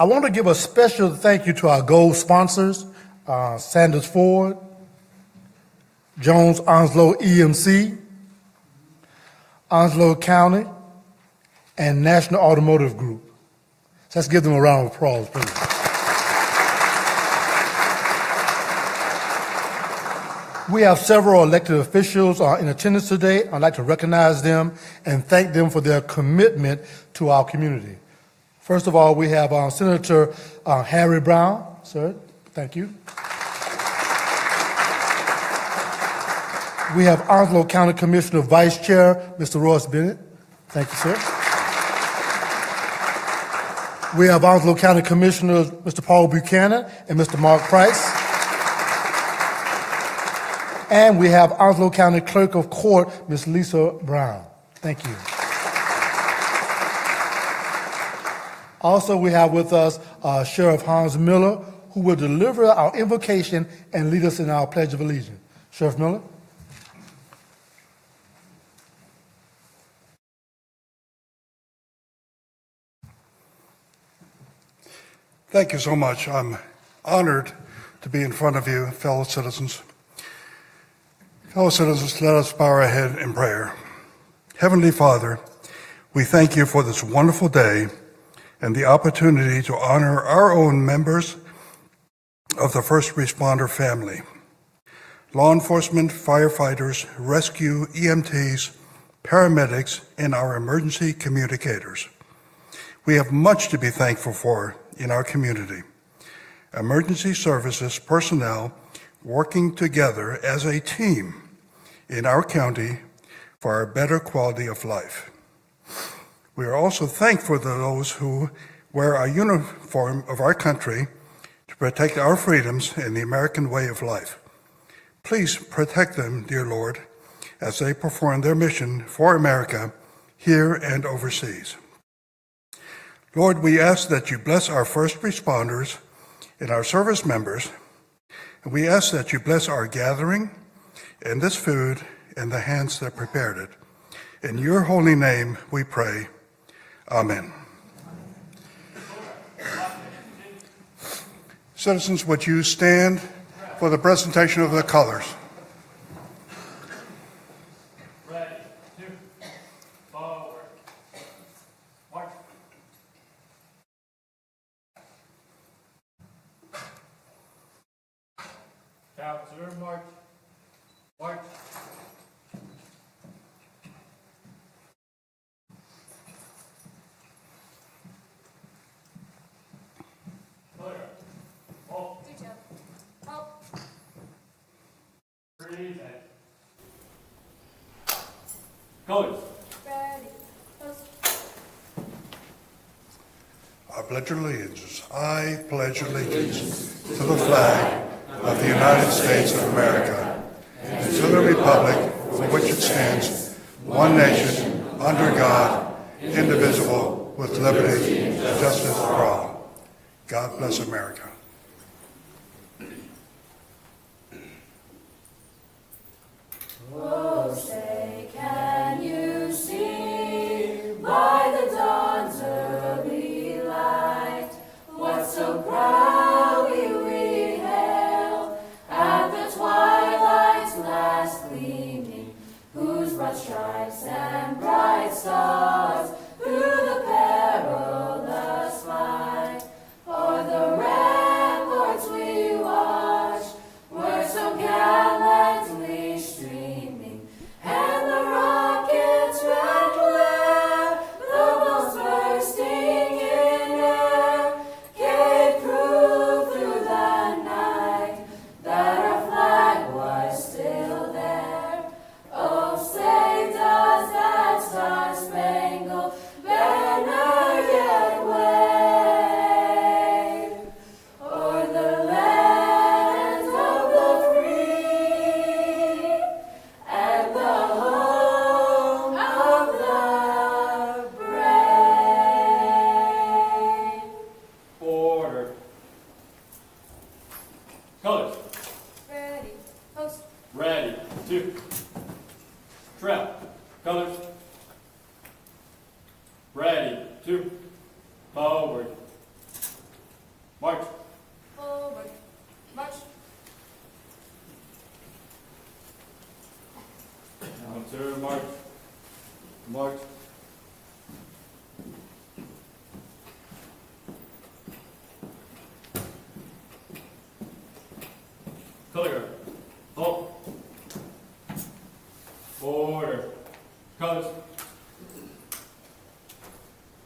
I want to give a special thank you to our gold sponsors, Sanders Ford, Jones Onslow EMC, Onslow County, and National Automotive Group. So let's give them a round of applause, please. We have several elected officials in attendance today. I'd like to recognize them and thank them for their commitment to our community. First of all, we have Senator Harvey Brown. Sir, thank you. We have Onslow County Commissioner Vice Chair, Mr. Royce Bennett. Thank you, sir. We have Onslow County Commissioners, Mr. Paul Buchanan and Mr. Mark Price. And we have Onslow County Clerk of Court, Ms. Lisa Brown. Thank you. Also, we have with us Sheriff Hans Miller, who will deliver our invocation and lead us in our Pledge of Allegiance. Sheriff Miller. Thank you so much. I'm honored to be in front of you, fellow citizens. Fellow citizens, let us bow our head in prayer. Heavenly Father, we thank you for this wonderful day and the opportunity to honor our own members of the first responder family. Law enforcement, firefighters, rescue, EMTs, paramedics, and our emergency communicators. We have much to be thankful for in our community. Emergency services personnel working together as a team in our county for a better quality of life. We are also thankful to those who wear a uniform of our country to protect our freedoms and the American way of life. Please protect them, dear Lord, as they perform their mission for America here and overseas. Lord, we ask that you bless our first responders and our service members, and we ask that you bless our gathering and this food and the hands that prepared it. In your holy name we pray. Amen. Citizens, would you stand for the presentation of the colors? Ready, two, forward, march. Counselor, march. March. Clear. Hold. Good job. Hold. Breathe in. Colors. Ready. Post. I pledge allegiance. I pledge allegiance to the flag of the United States of America and to the republic for which it stands, one nation, under God, indivisible, with liberty and justice for all. God bless America. Oh, say, can you see by the dawn's early light what so proudly we hailed at the twilight's last gleaming, whose broad stripes and bright stars through the perilous fight o'er the ramparts we watched were so gallantly streaming, and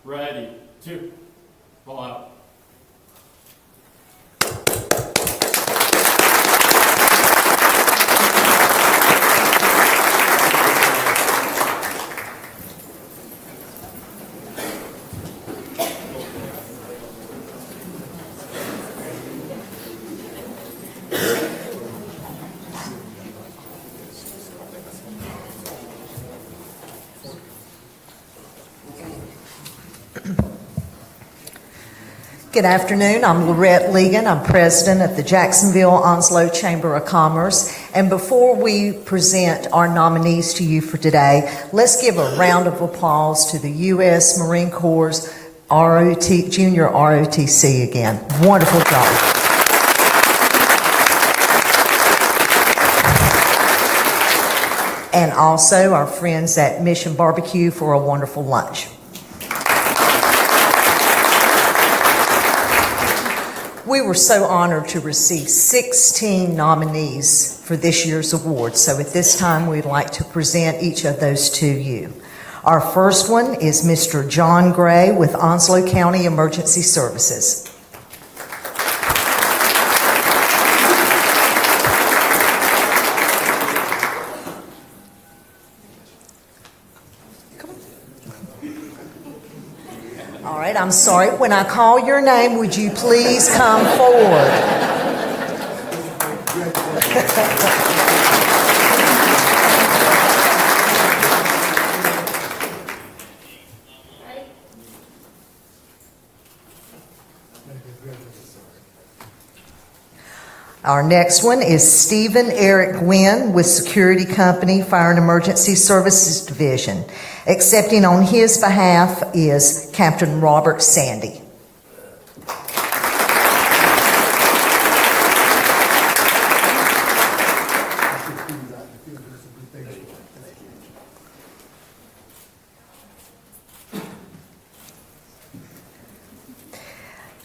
ready, 2, ball out. Good afternoon. I'm Laurette Leagon. I'm president of the Jacksonville Onslow Chamber of Commerce. And before we present our nominees to you for today, let's give a round of applause to the U.S. Marine Corps Junior ROTC again. Wonderful job. And also our friends at Mission Barbecue for a wonderful lunch. We were so honored to receive 16 nominees for this year's award. So at this time, we'd like to present each of those to you. Our first one is Mr. John Gray with Onslow County Emergency Services. All right, I'm sorry. When I call your name, would you please come forward? Our next one is Stephen Eric Gwynn with Security Company Fire and Emergency Services Division. Accepting on his behalf is Captain Robert Sandy.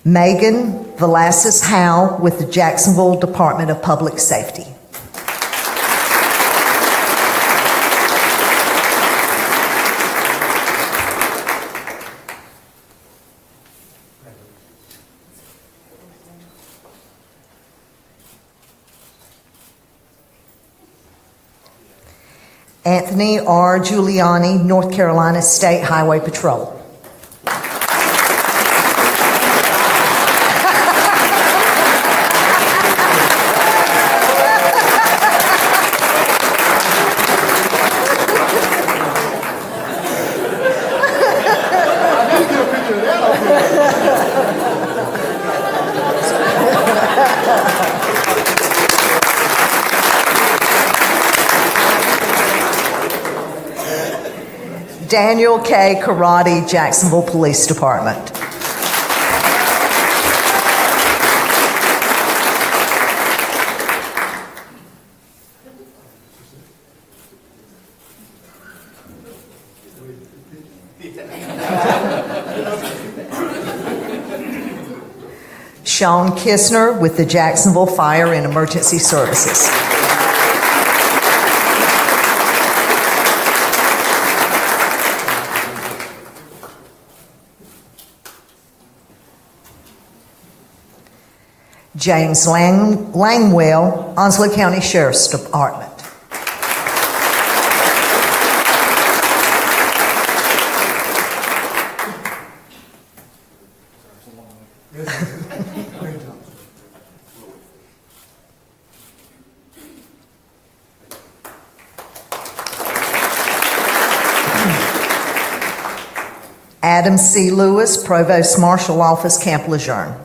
Megan Velasquez Howe with the Jacksonville Department of Public Safety. Anthony R. Giuliani, North Carolina State Highway Patrol. Daniel K. Karate, Jacksonville Police Department. Sean Kistner with the Jacksonville Fire and Emergency Services. James Langwell, Onslow County Sheriff's Department. Adam C. Lewis, Provost Marshal Office, Camp Lejeune.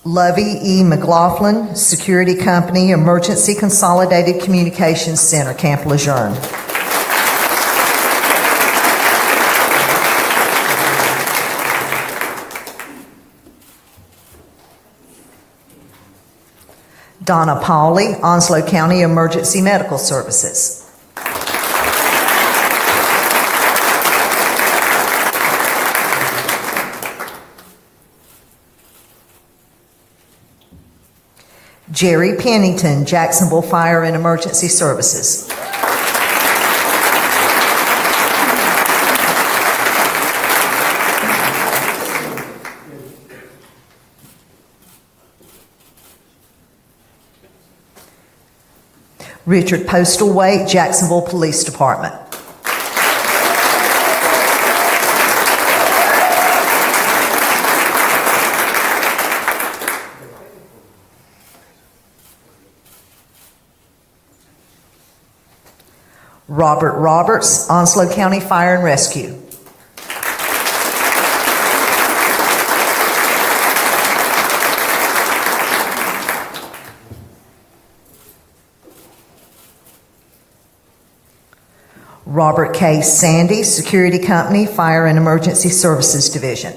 Lovey E. McLaughlin, Security Company, Emergency Consolidated Communications Center, Camp Lejeune. Donna Pauley, Onslow County Emergency Medical Services. Jerry Pennington, Jacksonville Fire and Emergency Services. Richard Postlethwaite, Jacksonville Police Department. Robert Roberts, Onslow County Fire and Rescue. Robert K. Sandy, Security Company, Fire and Emergency Services Division.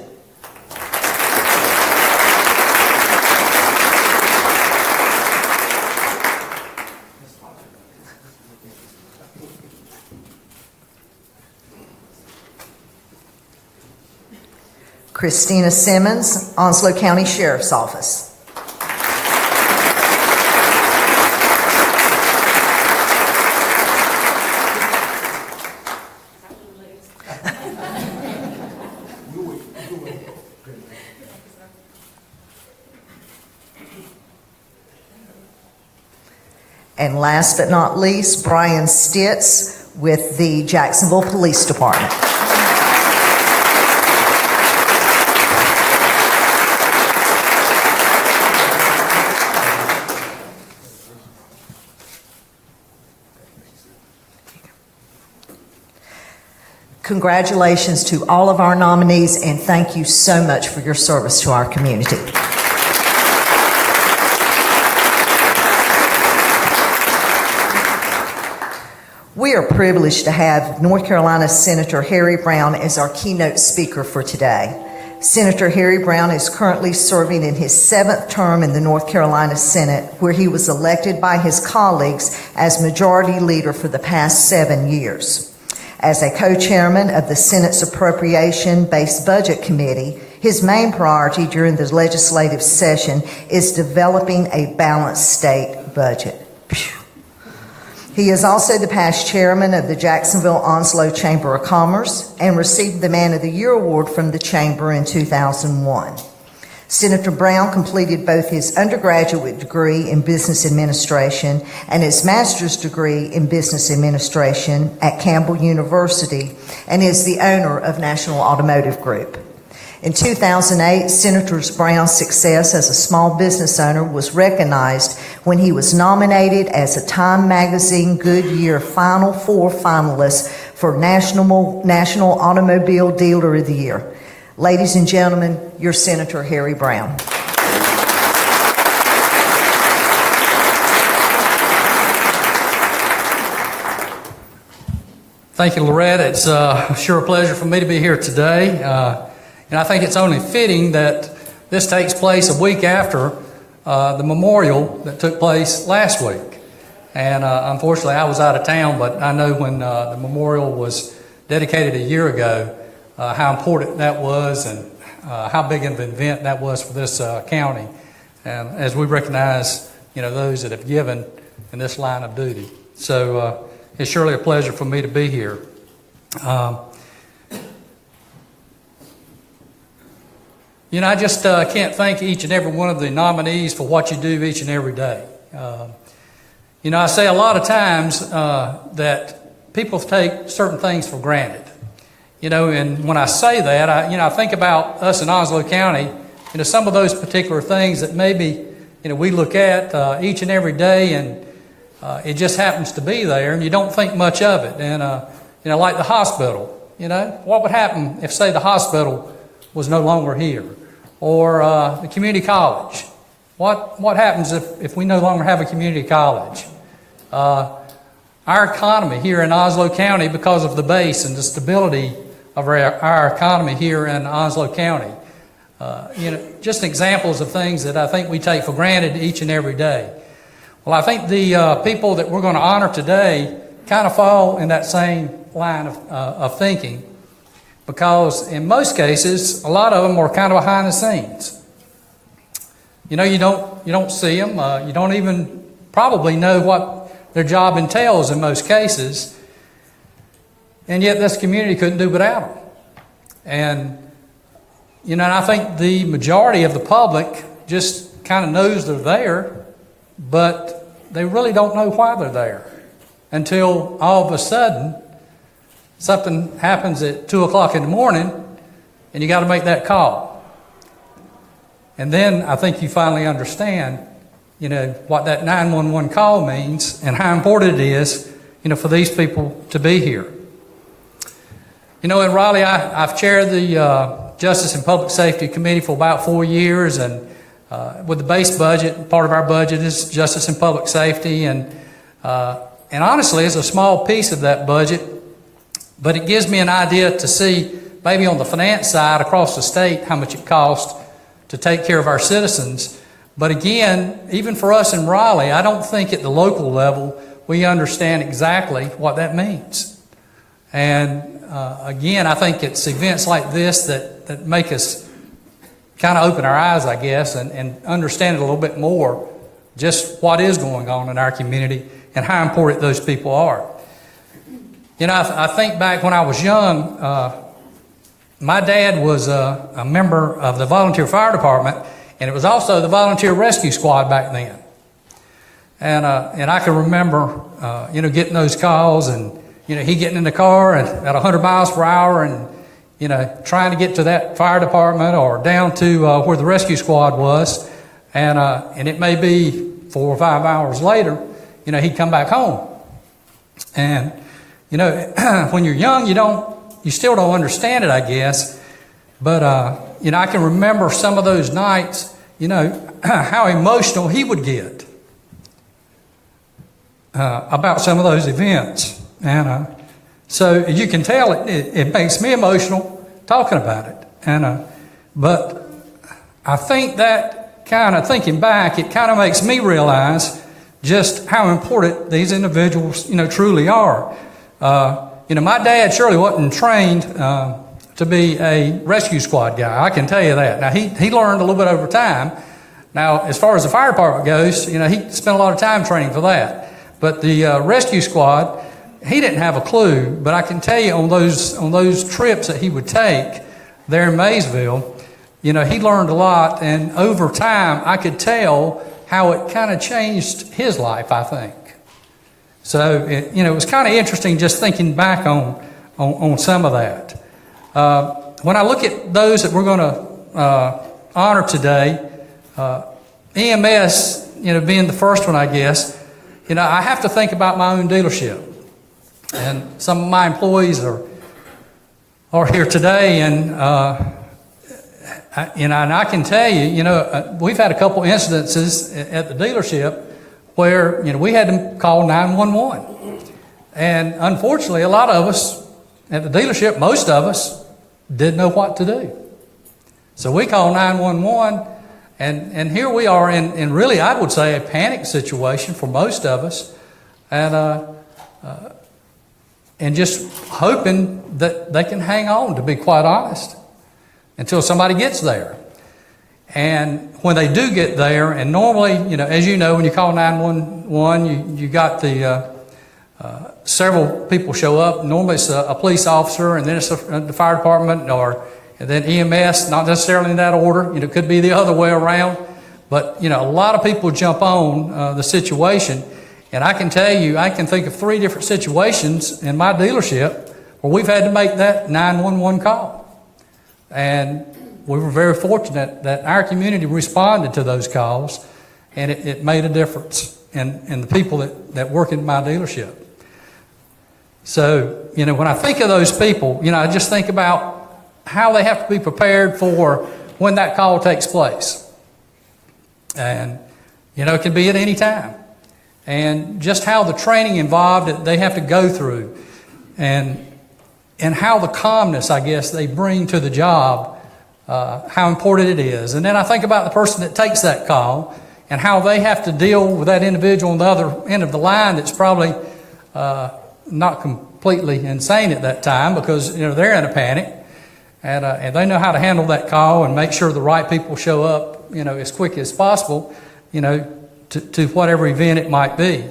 Christina Simmons, Onslow County Sheriff's Office. And last but not least, Brian Stitz with the Jacksonville Police Department. Congratulations to all of our nominees, and thank you so much for your service to our community. We are privileged to have North Carolina Senator Harry Brown as our keynote speaker for today. Senator Harry Brown is currently serving in his 7th term in the North Carolina Senate, where he was elected by his colleagues as majority leader for the past 7 years. As a co-chairman of the Senate's Appropriation-Based Budget Committee, his main priority during the legislative session is developing a balanced state budget. Phew. He is also the past chairman of the Jacksonville Onslow Chamber of Commerce and received the Man of the Year Award from the Chamber in 2001. Senator Brown completed both his undergraduate degree in business administration and his master's degree in business administration at Campbell University and is the owner of National Automotive Group. In 2008, Senator Brown's success as a small business owner was recognized when he was nominated as a Time Magazine Goodyear Final Four finalist for National Automobile Dealer of the Year. Ladies and gentlemen, your Senator Harry Brown. Thank you, Laurette. It's sure a pleasure for me to be here today. And I think it's only fitting that this takes place a week after the memorial that took place last week. And unfortunately, I was out of town, but I know when the memorial was dedicated a year ago, how important that was and how big of an event that was for this county. And as we recognize, those that have given in this line of duty. So it's surely a pleasure for me to be here. I just can't thank each and every one of the nominees for what you do each and every day. I say a lot of times that people take certain things for granted. And when I say that, I think about us in Onslow County, some of those particular things that maybe, we look at each and every day and it just happens to be there and you don't think much of it. And, like the hospital, what would happen if, say, the hospital was no longer here? Or the community college. What happens if we no longer have a community college? Our economy here in Onslow County, because of the base and the stability of our economy here in Onslow County, just examples of things that I think we take for granted each and every day. Well, I think the people that we're going to honor today kind of fall in that same line of thinking. Because in most cases, a lot of them are kind of behind the scenes. You don't don't see them. You don't even probably know what their job entails in most cases. And yet this community couldn't do without them. And, and I think the majority of the public just kind of knows they're there, but they really don't know why they're there until all of a sudden something happens at 2 o'clock in the morning and you got to make that call. And then I think you finally understand, what that 911 call means and how important it is, for these people to be here. In Raleigh, I've chaired the Justice and Public Safety Committee for about 4 years, and with the base budget, part of our budget is Justice and Public Safety, and honestly, it's a small piece of that budget, but it gives me an idea to see maybe on the finance side across the state how much it costs to take care of our citizens. But again, even for us in Raleigh, I don't think at the local level we understand exactly what that means. And again, I think it's events like this that make us kind of open our eyes, I guess, and understand it a little bit more, just what is going on in our community and how important those people are. I think back when I was young, my dad was a member of the volunteer fire department, and it was also the volunteer rescue squad back then. And I can remember, getting those calls and, he getting in the car and at 100 miles per hour and, trying to get to that fire department or down to where the rescue squad was. And it may be 4 or 5 hours later, he'd come back home. And, when you're young, you still don't understand it, I guess. But, I can remember some of those nights, how emotional he would get about some of those events. And so you can tell it makes me emotional talking about it. But I think that kind of thinking back, it kind of makes me realize just how important these individuals, truly are. My dad surely wasn't trained to be a rescue squad guy. I can tell you that. Now, he learned a little bit over time. Now, as far as the fire department goes, he spent a lot of time training for that. But the rescue squad, he didn't have a clue, but I can tell you on those trips that he would take there in Maysville, he learned a lot, and over time I could tell how it kind of changed his life, I think. So, it was kind of interesting just thinking back on some of that. When I look at those that we're going to honor today, EMS, being the first one, I guess, I have to think about my own dealership. And some of my employees are here today, and I can tell you, we've had a couple incidences at the dealership where we had to call 911, and unfortunately, a lot of us at the dealership, most of us, didn't know what to do. So we called 911, and here we are in really, I would say, a panic situation for most of us, and just hoping that they can hang on, to be quite honest, until somebody gets there. And when they do get there, and normally, as you know, when you call 911, you got the several people show up. Normally it's a police officer, and then it's the fire department, and then EMS, not necessarily in that order. It could be the other way around. But, a lot of people jump on the situation. And I can tell you, I can think of 3 different situations in my dealership where we've had to make that 911 call. And we were very fortunate that our community responded to those calls, and it made a difference in the people that work in my dealership. So, when I think of those people, I just think about how they have to be prepared for when that call takes place. And, it can be at any time. And just how the training involved that they have to go through, and how the calmness, I guess, they bring to the job, how important it is. And then I think about the person that takes that call and how they have to deal with that individual on the other end of the line that's probably not completely insane at that time, because they're in a panic, and they know how to handle that call and make sure the right people show up as quick as possible. to whatever event it might be.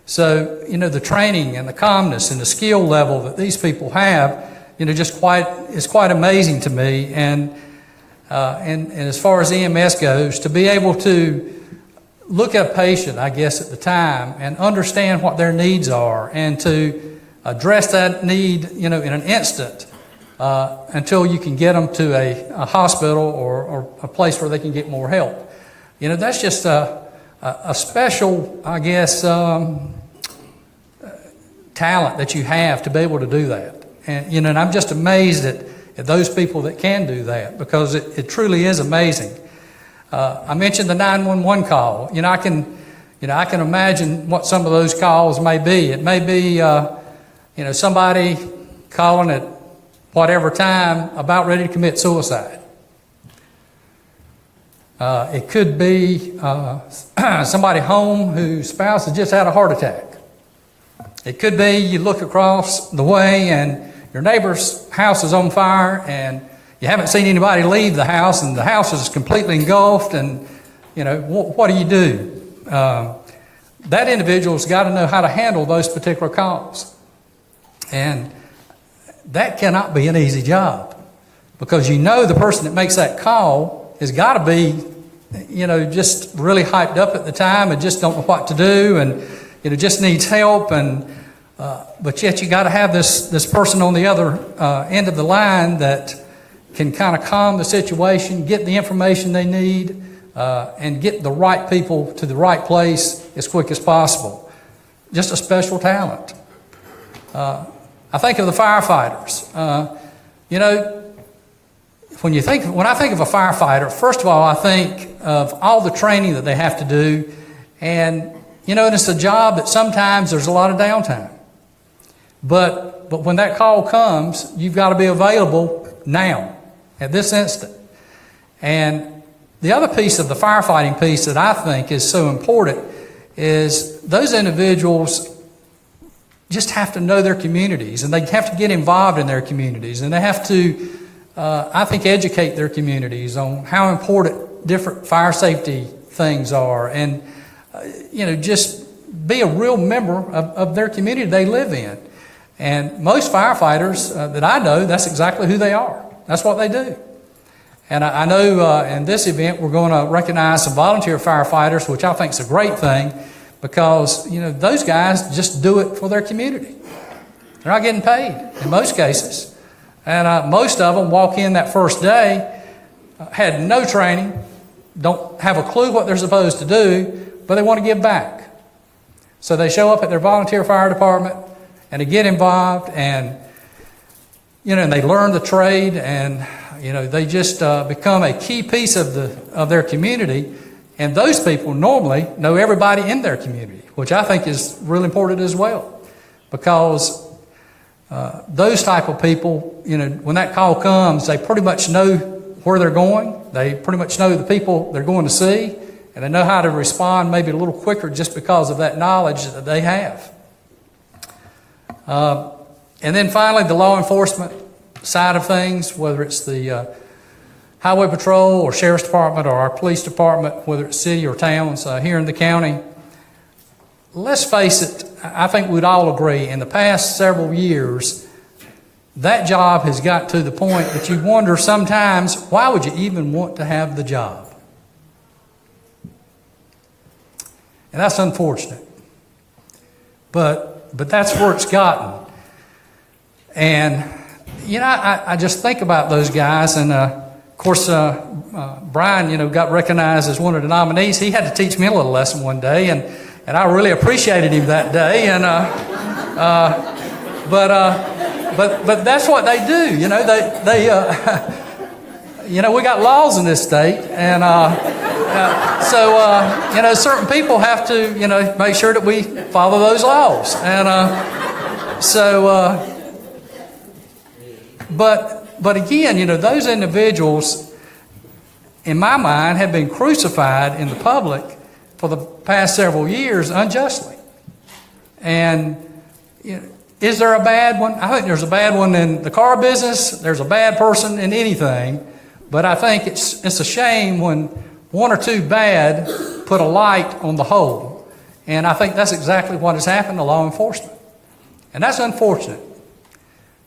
So, the training and the calmness and the skill level that these people have, is quite amazing to me. And as far as EMS goes, to be able to look at a patient, I guess, at the time and understand what their needs are and to address that need, in an instant until you can get them to a hospital or a place where they can get more help. That's just a special, I guess, talent that you have to be able to do that. And, and I'm just amazed at those people that can do that because it truly is amazing. I mentioned the 911 call. I can imagine what some of those calls may be. It may be, somebody calling at whatever time about ready to commit suicide. It could be somebody home whose spouse has just had a heart attack. It could be you look across the way and your neighbor's house is on fire and you haven't seen anybody leave the house and the house is completely engulfed and, what do you do? That individual's got to know how to handle those particular calls. And that cannot be an easy job because the person that makes that call has got to be, just really hyped up at the time and just don't know what to do and, just needs help. And but yet you got to have this person on the other end of the line that can kind of calm the situation, get the information they need, and get the right people to the right place as quick as possible. Just a special talent. I think of the firefighters. When I think of a firefighter, first of all, I think of all the training that they have to do, and it's a job that sometimes there's a lot of downtime. But when that call comes, you've got to be available now, at this instant. And the other piece of the firefighting piece that I think is so important is those individuals just have to know their communities, and they have to get involved in their communities, and they have to, I think, educate their communities on how important different fire safety things are, and just be a real member of their community they live in. And most firefighters that I know, that's exactly who they are. That's what they do. And I know in this event we're going to recognize some volunteer firefighters, which I think is a great thing because, those guys just do it for their community. They're not getting paid in most cases. And most of them walk in that first day, had no training, don't have a clue what they're supposed to do, but they want to give back. So they show up at their volunteer fire department and they get involved and, and they learn the trade and, they just become a key piece of their community. And those people normally know everybody in their community, which I think is really important as well. Because those type of people, when that call comes, they pretty much know where they're going. They pretty much know the people they're going to see. And they know how to respond maybe a little quicker just because of that knowledge that they have. And then finally, the law enforcement side of things, whether it's the highway patrol or sheriff's department or our police department, whether it's city or towns here in the county. Let's face it, I think we'd all agree, in the past several years, that job has got to the point that you wonder sometimes, why would you even want to have the job? And that's unfortunate. But that's where it's gotten. And, I just think about those guys. And, of course, Brian, got recognized as one of the nominees. He had to teach me a little lesson one day. And I really appreciated him that day. And, but that's what they do. We got laws in this state. And, so certain people have to, make sure that we follow those laws. And but again, those individuals, in my mind, have been crucified in the public for the past several years unjustly. And is there a bad one? I think there's a bad one in the car business. There's a bad person in anything. But I think it's a shame when one or two bad put a light on the hole. And I think that's exactly what has happened to law enforcement. And that's unfortunate.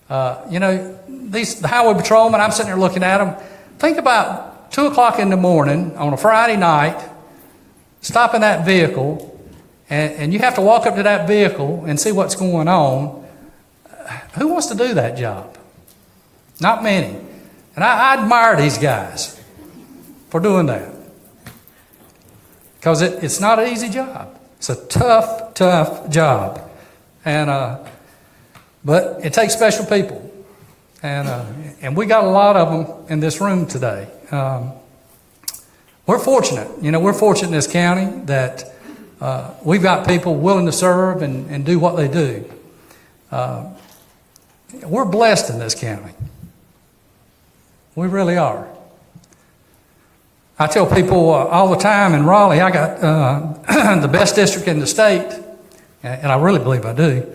The highway patrolmen, I'm sitting there looking at them. Think about 2 o'clock in the morning on a Friday night, stopping that vehicle, and you have to walk up to that vehicle and see what's going on. Who wants to do that job? Not many. And I admire these guys for doing that. Because it's not an easy job. It's a tough, tough job. But it takes special people. And we got a lot of them in this room today. We're fortunate. We're fortunate in this county that we've got people willing to serve and do what they do. We're blessed in this county. We really are. I tell people all the time in Raleigh, I got the best district in the state, and I really believe I do.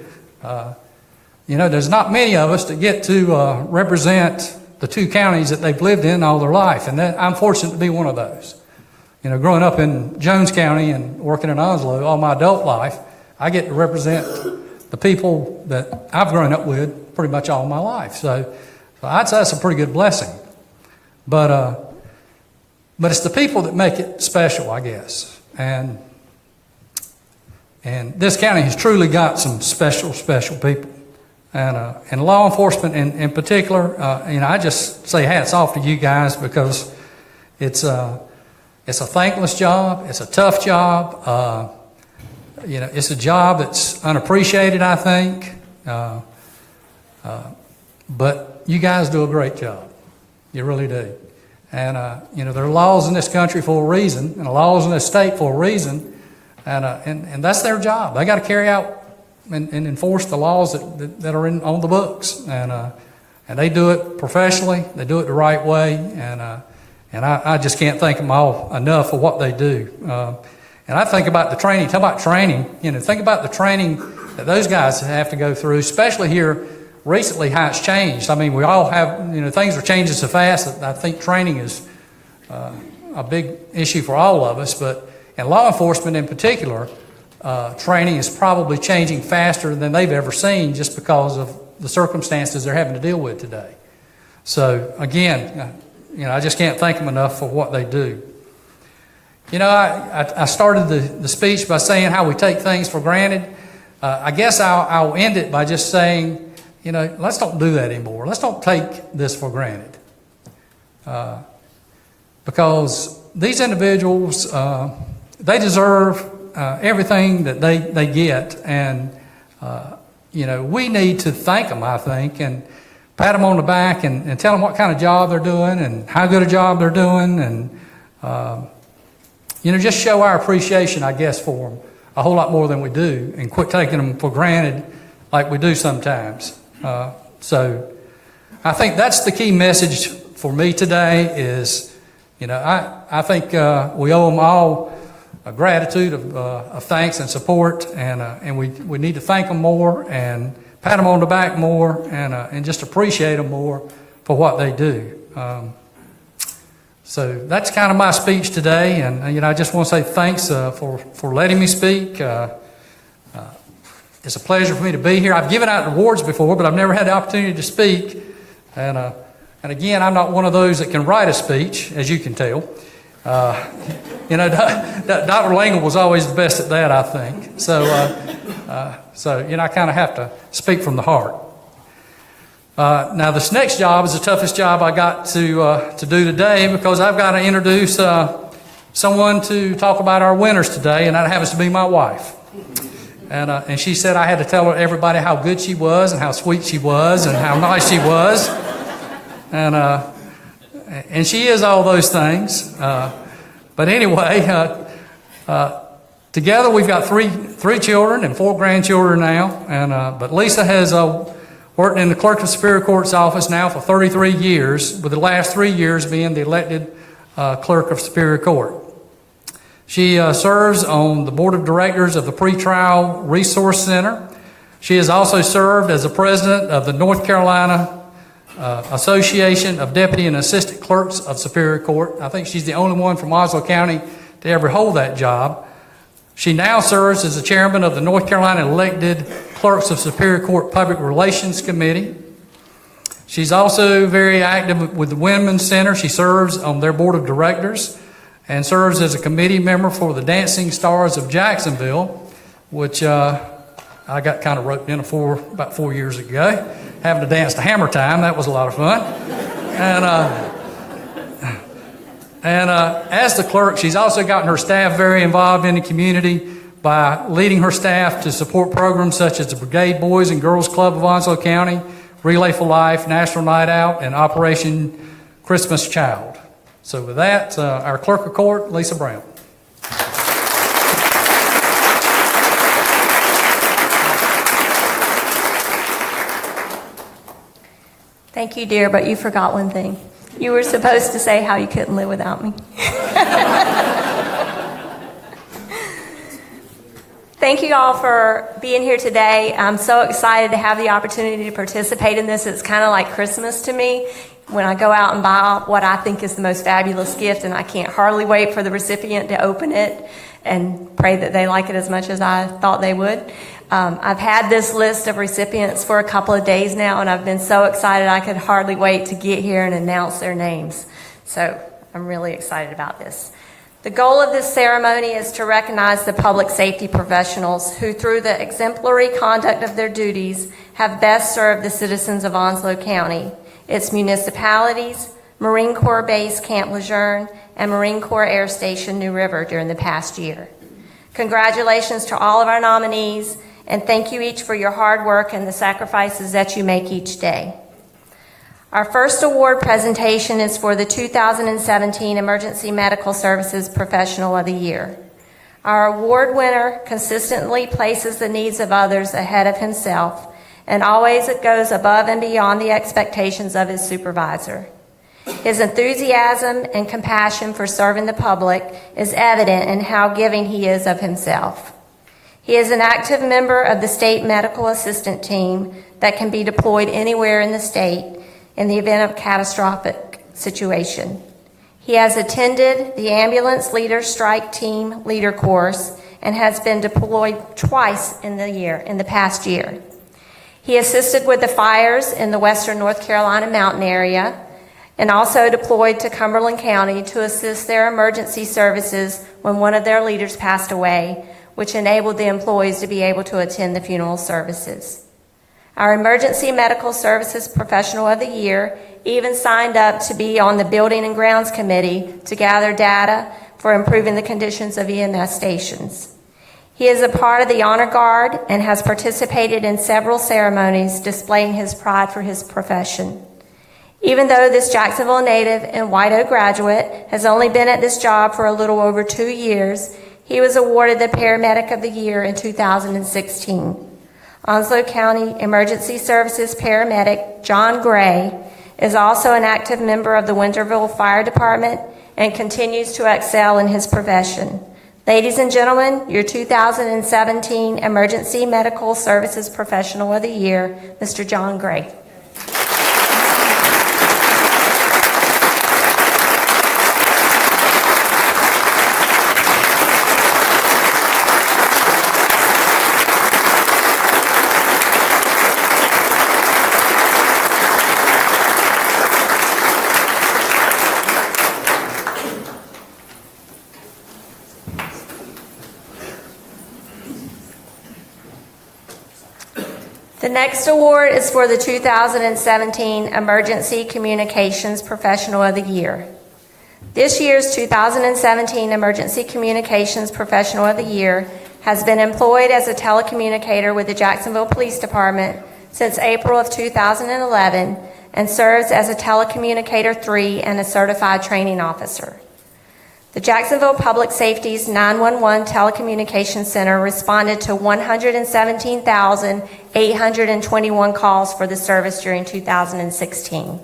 There's not many of us that get to represent the 2 counties that they've lived in all their life, and I'm fortunate to be one of those. Growing up in Jones County and working in Onslow all my adult life, I get to represent the people that I've grown up with pretty much all my life. So I'd say that's a pretty good blessing. But it's the people that make it special, I guess. And this county has truly got some special people. And law enforcement in particular, I just say hats off to you guys because it's a thankless job. It's a tough job. It's a job that's unappreciated, I think. But you guys do a great job. You really do. And, there are laws in this country for a reason and laws in this state for a reason. And that's their job. They got to carry out and enforce the laws that are on the books. And they do it professionally. They do it the right way. And I just can't thank them all enough for what they do. And I think about the training. Talk about training. Think about the training that those guys have to go through, especially here recently how it's changed. I mean, we all have, things are changing so fast that I think training is a big issue for all of us. But in law enforcement in particular, training is probably changing faster than they've ever seen just because of the circumstances they're having to deal with today. So again, I just can't thank them enough for what they do. I started the speech by saying how we take things for granted. I guess I'll end it by just saying, let's don't do that anymore. Let's don't take this for granted. Because these individuals, they deserve everything that they get. And, we need to thank them, I think, and pat them on the back and tell them what kind of job they're doing and how good a job they're doing. And, just show our appreciation, I guess, for them a whole lot more than we do and quit taking them for granted like we do sometimes. So I think that's the key message for me today is, I think we owe them all a gratitude of thanks and support, and we need to thank them more and pat them on the back more and just appreciate them more for what they do. So that's kind of my speech today, and I just want to say thanks for letting me speak. It's a pleasure for me to be here. I've given out awards before, but I've never had the opportunity to speak. And again, I'm not one of those that can write a speech, as you can tell. Dr. Langle was always the best at that, I think. So I kind of have to speak from the heart. Now, this next job is the toughest job I got to do today because I've got to introduce someone to talk about our winners today, and that happens to be my wife. And she said I had to tell everybody how good she was and how sweet she was and how nice she was. And she is all those things. But anyway, together we've got three children and 4 grandchildren now. But Lisa has worked in the Clerk of Superior Court's office now for 33 years, with the last 3 years being the elected Clerk of Superior Court. She serves on the Board of Directors of the Pretrial Resource Center. She has also served as the president of the North Carolina Association of Deputy and Assistant Clerks of Superior Court. I think she's the only one from Onslow County to ever hold that job. She now serves as the chairman of the North Carolina elected Clerks of Superior Court Public Relations Committee. She's also very active with the Women's Center. She serves on their board of directors and serves as a committee member for the Dancing Stars of Jacksonville, which I got kind of roped in about 4 years ago, having to dance to Hammer Time. That was a lot of fun. And as the clerk, she's also gotten her staff very involved in the community by leading her staff to support programs such as the Brigade Boys and Girls Club of Onslow County, Relay for Life, National Night Out, and Operation Christmas Child. So with that, our clerk of court, Lisa Brown. Thank you, dear, but you forgot one thing. You were supposed to say how you couldn't live without me. Thank you all for being here today. I'm so excited to have the opportunity to participate in this. It's kind of like Christmas to me when I go out and buy what I think is the most fabulous gift, and I can't hardly wait for the recipient to open it and pray that they like it as much as I thought they would. I've had this list of recipients for a couple of days now, and I've been so excited I could hardly wait to get here and announce their names. So I'm really excited about this. The goal of this ceremony is to recognize the public safety professionals who, through the exemplary conduct of their duties, have best served the citizens of Onslow County, its municipalities, Marine Corps Base Camp Lejeune, and Marine Corps Air Station New River during the past year. Congratulations to all of our nominees, and thank you each for your hard work and the sacrifices that you make each day. Our first award presentation is for the 2017 Emergency Medical Services Professional of the Year. Our award winner consistently places the needs of others ahead of himself and always goes above and beyond the expectations of his supervisor. His enthusiasm and compassion for serving the public is evident in how giving he is of himself. He is an active member of the state medical assistant team that can be deployed anywhere in the state in the event of a catastrophic situation. He has attended the Ambulance Leader Strike Team Leader course and has been deployed twice in the past year. He assisted with the fires in the western North Carolina mountain area and also deployed to Cumberland County to assist their emergency services when one of their leaders passed away, which enabled the employees to be able to attend the funeral services. Our Emergency Medical Services Professional of the Year even signed up to be on the Building and Grounds Committee to gather data for improving the conditions of EMS stations. He is a part of the Honor Guard and has participated in several ceremonies displaying his pride for his profession. Even though this Jacksonville native and White Oak graduate has only been at this job for a little over 2 years, he was awarded the Paramedic of the Year in 2016. Onslow County Emergency Services Paramedic John Gray is also an active member of the Winterville Fire Department and continues to excel in his profession. Ladies and gentlemen, your 2017 Emergency Medical Services Professional of the Year, Mr. John Gray. The next award is for the 2017 Emergency Communications Professional of the Year. This year's 2017 Emergency Communications Professional of the Year has been employed as a telecommunicator with the Jacksonville Police Department since April of 2011 and serves as a Telecommunicator 3 and a Certified Training Officer. The Jacksonville Public Safety's 911 Telecommunications Center responded to 117,821 calls for the service during 2016.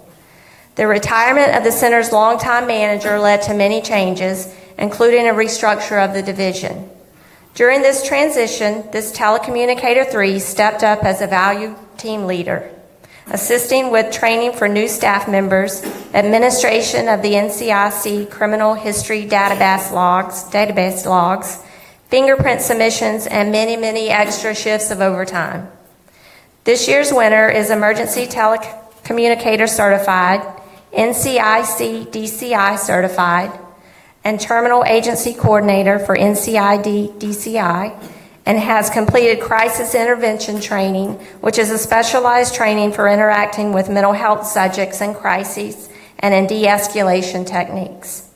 The retirement of the center's longtime manager led to many changes, including a restructure of the division. During this transition, this Telecommunicator 3 stepped up as a valued team leader. assisting with training for new staff members, administration of the NCIC criminal history database logs, fingerprint submissions, and many, many extra shifts of overtime. This year's winner is Emergency Telecommunicator Certified, NCIC DCI Certified, and Terminal Agency Coordinator for NCID DCI, and has completed Crisis Intervention Training, which is a specialized training for interacting with mental health subjects in crises and in de-escalation techniques.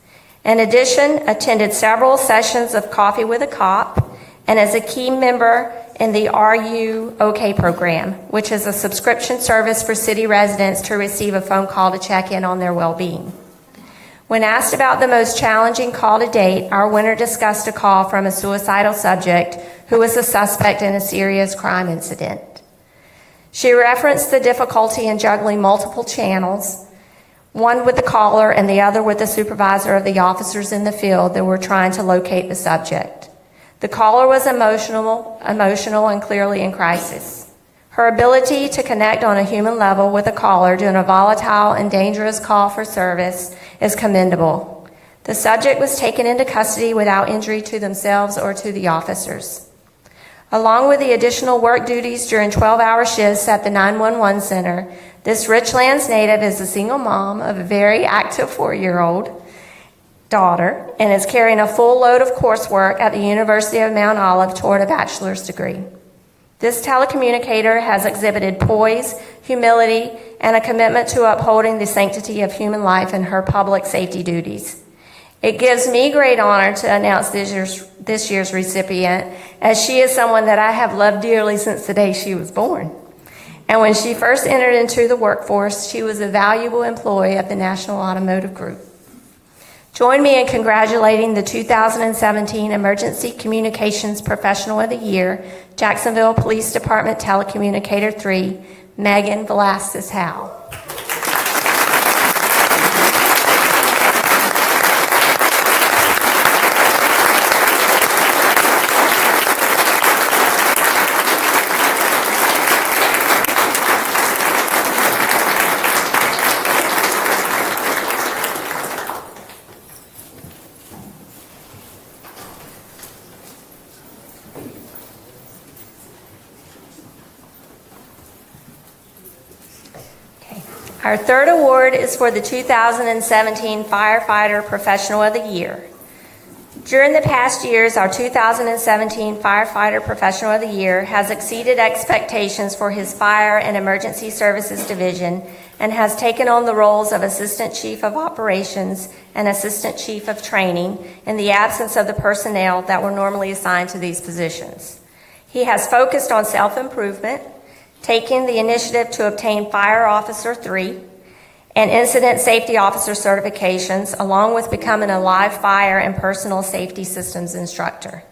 In addition, attended several sessions of Coffee with a Cop, and is a key member in the Are You OK program, which is a subscription service for city residents to receive a phone call to check in on their well-being. When asked about the most challenging call to date, our winner discussed a call from a suicidal subject who was a suspect in a serious crime incident. She referenced the difficulty in juggling multiple channels, one with the caller and the other with the supervisor of the officers in the field that were trying to locate the subject. The caller was emotional and clearly in crisis. Her ability to connect on a human level with a caller during a volatile and dangerous call for service is commendable. The subject was taken into custody without injury to themselves or to the officers. Along with the additional work duties during 12-hour shifts at the 911 center, this Richlands native is a single mom of a very active 4-year-old daughter and is carrying a full load of coursework at the University of Mount Olive toward a bachelor's degree. This telecommunicator has exhibited poise, humility, and a commitment to upholding the sanctity of human life in her public safety duties. It gives me great honor to announce this year's recipient, as she is someone that I have loved dearly since the day she was born. And when she first entered into the workforce, she was a valuable employee of the National Automotive Group. Join me in congratulating the 2017 Emergency Communications Professional of the Year, Jacksonville Police Department Telecommunicator 3, Megan Velasquez-Howe. Our third award is for the 2017 Firefighter Professional of the Year. During the past years, our 2017 Firefighter Professional of the Year has exceeded expectations for his Fire and Emergency Services Division and has taken on the roles of Assistant Chief of Operations and Assistant Chief of Training in the absence of the personnel that were normally assigned to these positions. He has focused on self-improvement, taking the initiative to obtain Fire Officer 3 and Incident Safety Officer certifications, along with becoming a live fire and personal safety systems instructor.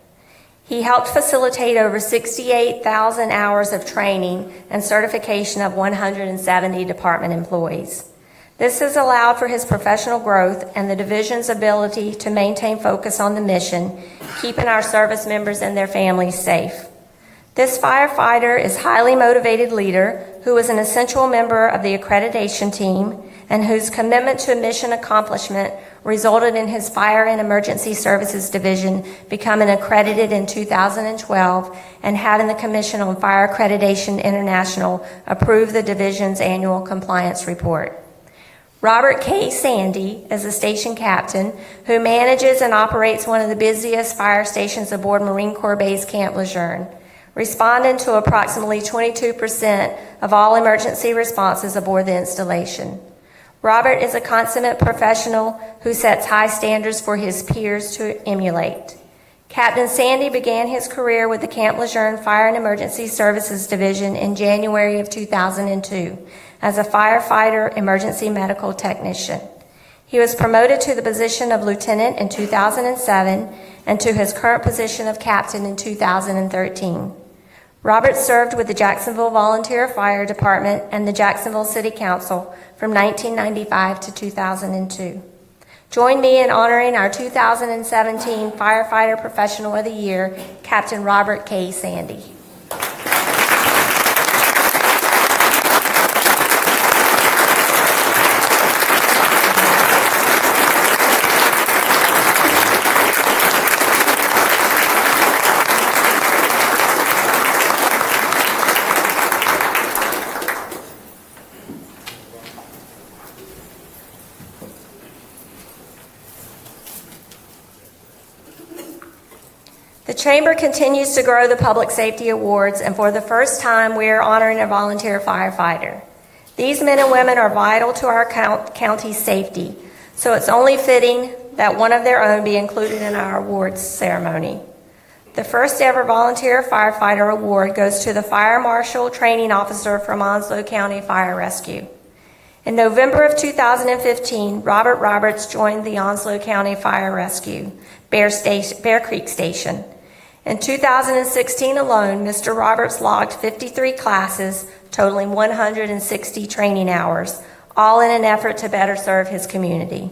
He helped facilitate over 68,000 hours of training and certification of 170 department employees. This has allowed for his professional growth and the division's ability to maintain focus on the mission, keeping our service members and their families safe. This firefighter is a highly motivated leader who is an essential member of the accreditation team and whose commitment to mission accomplishment resulted in his Fire and Emergency Services Division becoming accredited in 2012 and having the Commission on Fire Accreditation International approve the division's annual compliance report. Robert K. Sandy is a station captain who manages and operates one of the busiest fire stations aboard Marine Corps Base Camp Lejeune, responding to approximately 22% of all emergency responses aboard the installation. Robert is a consummate professional who sets high standards for his peers to emulate. Captain Sandy began his career with the Camp Lejeune Fire and Emergency Services Division in January of 2002 as a firefighter emergency medical technician. He was promoted to the position of lieutenant in 2007 and to his current position of captain in 2013. Robert served with the Jacksonville Volunteer Fire Department and the Jacksonville City Council from 1995 to 2002. Join me in honoring our 2017 Firefighter Professional of the Year, Captain Robert K. Sandy. The Chamber continues to grow the Public Safety Awards, and for the first time, we are honoring a volunteer firefighter. These men and women are vital to our county's safety, so it's only fitting that one of their own be included in our awards ceremony. The first ever Volunteer Firefighter Award goes to the Fire Marshal Training Officer from Onslow County Fire Rescue. In November of 2015, Robert Roberts joined the Onslow County Fire Rescue, Bear Creek Station. In 2016 alone, Mr. Roberts logged 53 classes, totaling 160 training hours, all in an effort to better serve his community.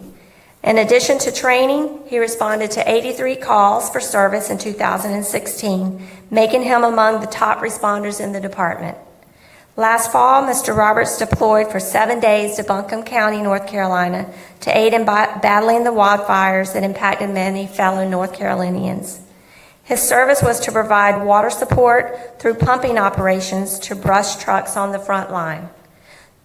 In addition to training, he responded to 83 calls for service in 2016, making him among the top responders in the department. Last fall, Mr. Roberts deployed for 7 days to Buncombe County, North Carolina, to aid in battling the wildfires that impacted many fellow North Carolinians. His service was to provide water support through pumping operations to brush trucks on the front line.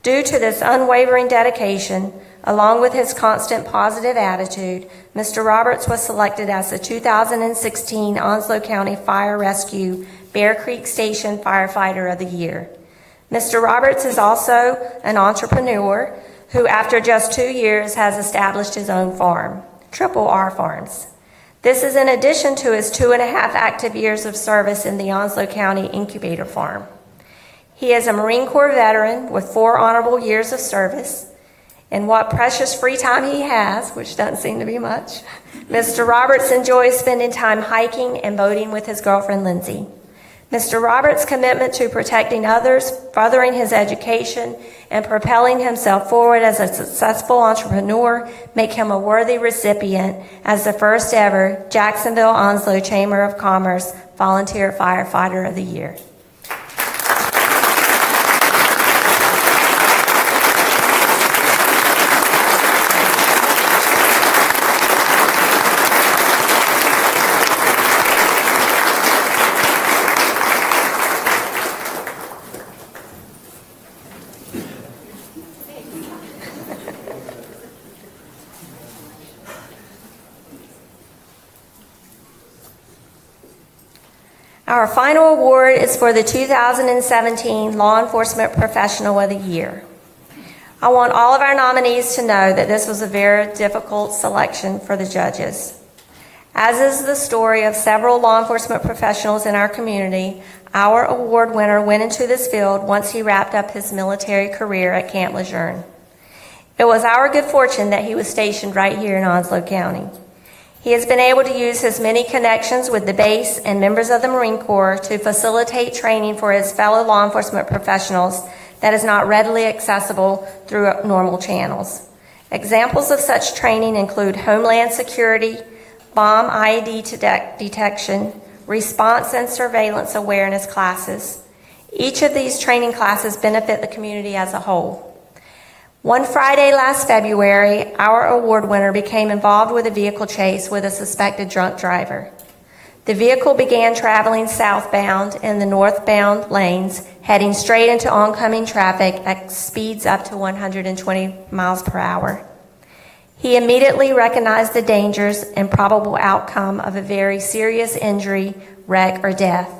Due to this unwavering dedication, along with his constant positive attitude, Mr. Roberts was selected as the 2016 Onslow County Fire Rescue Bear Creek Station Firefighter of the Year. Mr. Roberts is also an entrepreneur who, after just 2 years, has established his own farm, Triple R Farms. This is in addition to his 2.5 active years of service in the Onslow County Incubator Farm. He is a Marine Corps veteran with 4 honorable years of service. In what precious free time he has, which doesn't seem to be much, Mr. Roberts enjoys spending time hiking and boating with his girlfriend, Lindsay. Mr. Roberts' commitment to protecting others, furthering his education, and propelling himself forward as a successful entrepreneur make him a worthy recipient as the first ever Jacksonville Onslow Chamber of Commerce Volunteer Firefighter of the Year. Our final award is for the 2017 Law Enforcement Professional of the Year. I want all of our nominees to know that this was a very difficult selection for the judges. As is the story of several law enforcement professionals in our community, our award winner went into this field once he wrapped up his military career at Camp Lejeune. It was our good fortune that he was stationed right here in Onslow County. He has been able to use his many connections with the base and members of the Marine Corps to facilitate training for his fellow law enforcement professionals that is not readily accessible through normal channels. Examples of such training include Homeland Security, bomb IED detection, response and surveillance awareness classes. Each of these training classes benefit the community as a whole. One Friday last February, our award winner became involved with a vehicle chase with a suspected drunk driver. The vehicle began traveling southbound in the northbound lanes, heading straight into oncoming traffic at speeds up to 120 miles per hour. He immediately recognized the dangers and probable outcome of a very serious injury, wreck, or death.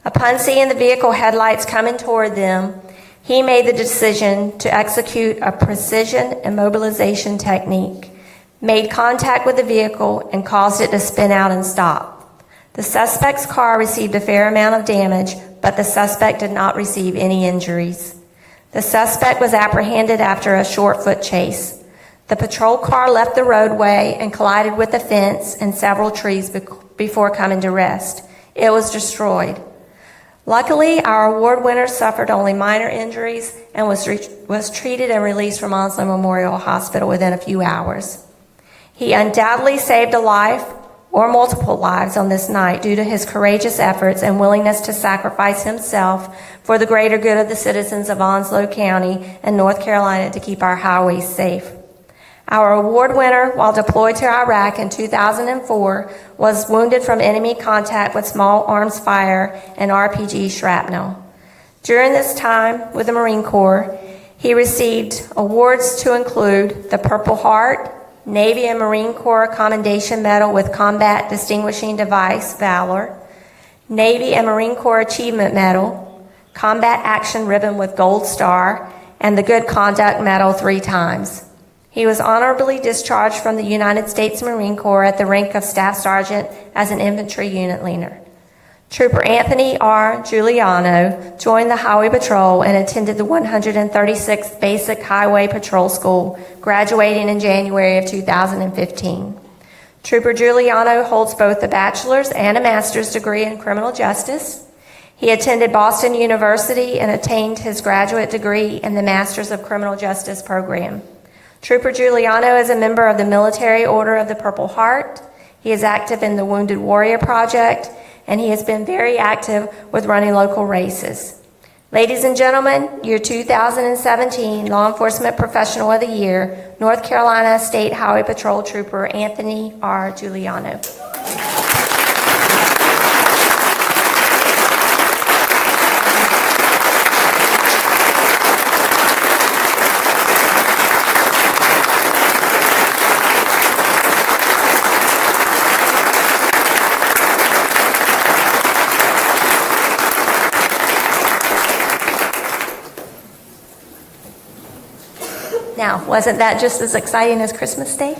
Upon seeing the vehicle headlights coming toward them, he made the decision to execute a precision immobilization technique, made contact with the vehicle, and caused it to spin out and stop. The suspect's car received a fair amount of damage, but the suspect did not receive any injuries. The suspect was apprehended after a short foot chase. The patrol car left the roadway and collided with a fence and several trees before coming to rest. It was destroyed. Luckily, our award winner suffered only minor injuries and was treated and released from Onslow Memorial Hospital within a few hours. He undoubtedly saved a life or multiple lives on this night due to his courageous efforts and willingness to sacrifice himself for the greater good of the citizens of Onslow County and North Carolina to keep our highways safe. Our award winner, while deployed to Iraq in 2004, was wounded from enemy contact with small arms fire and RPG shrapnel. During this time with the Marine Corps, he received awards to include the Purple Heart, Navy and Marine Corps Commendation Medal with Combat Distinguishing Device, Valor, Navy and Marine Corps Achievement Medal, Combat Action Ribbon with Gold Star, and the Good Conduct Medal 3 times. He was honorably discharged from the United States Marine Corps at the rank of Staff Sergeant as an infantry unit leader. Trooper Anthony R. Juliano joined the Highway Patrol and attended the 136th Basic Highway Patrol School, graduating in January of 2015. Trooper Juliano holds both a bachelor's and a master's degree in criminal justice. He attended Boston University and attained his graduate degree in the Masters of Criminal Justice program. Trooper Juliano is a member of the Military Order of the Purple Heart. He is active in the Wounded Warrior Project, and he has been very active with running local races. Ladies and gentlemen, your 2017 Law Enforcement Professional of the Year, North Carolina State Highway Patrol Trooper Anthony R. Juliano. Now, wasn't that just as exciting as Christmas Day?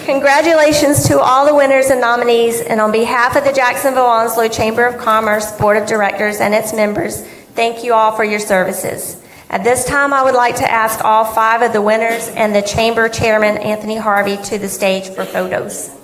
Congratulations to all the winners and nominees, and on behalf of the Jacksonville Onslow Chamber of Commerce Board of Directors and its members, thank you all for your services. At this time, I would like to ask all 5 of the winners and the Chamber Chairman, Anthony Harvey, to the stage for photos.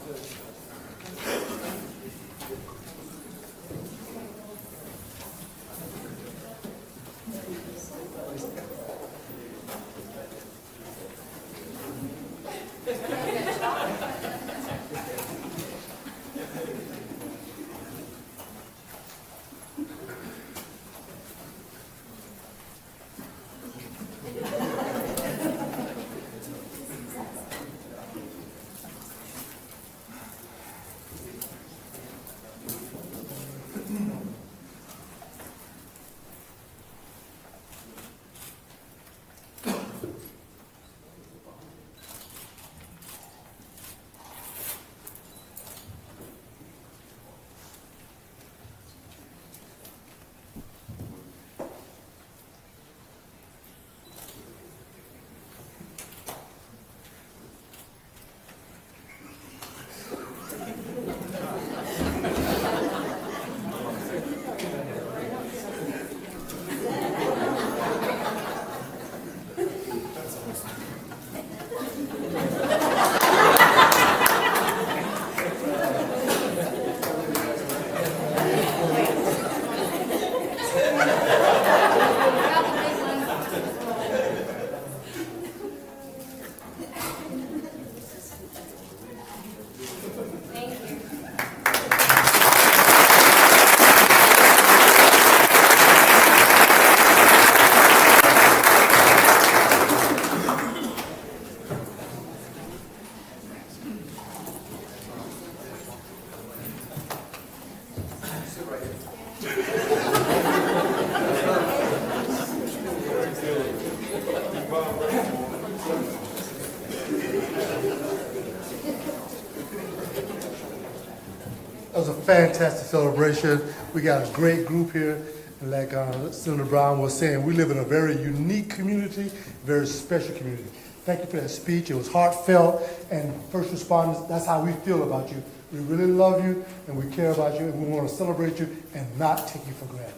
That was a fantastic celebration. We got a great group here. And like Senator Brown was saying, we live in a very unique community, very special community. Thank you for that speech. It was heartfelt, and first responders, that's how we feel about you. We really love you, and we care about you, and we want to celebrate you and not take you for granted.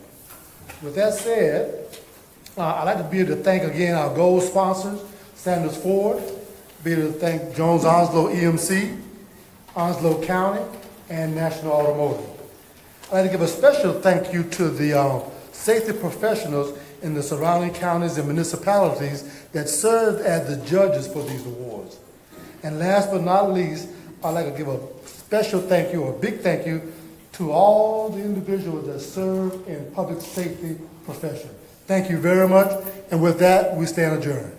With that said, I'd like to be able to thank again our gold sponsors, Sanders Ford, be able to thank Jones Onslow EMC, Onslow County, and National Automotive. I'd like to give a special thank you to the safety professionals in the surrounding counties and municipalities that served as the judges for these awards. And last but not least, I'd like to give a special thank you, or a big thank you, to all the individuals that serve in public safety profession. Thank you very much, and with that, we stand adjourned.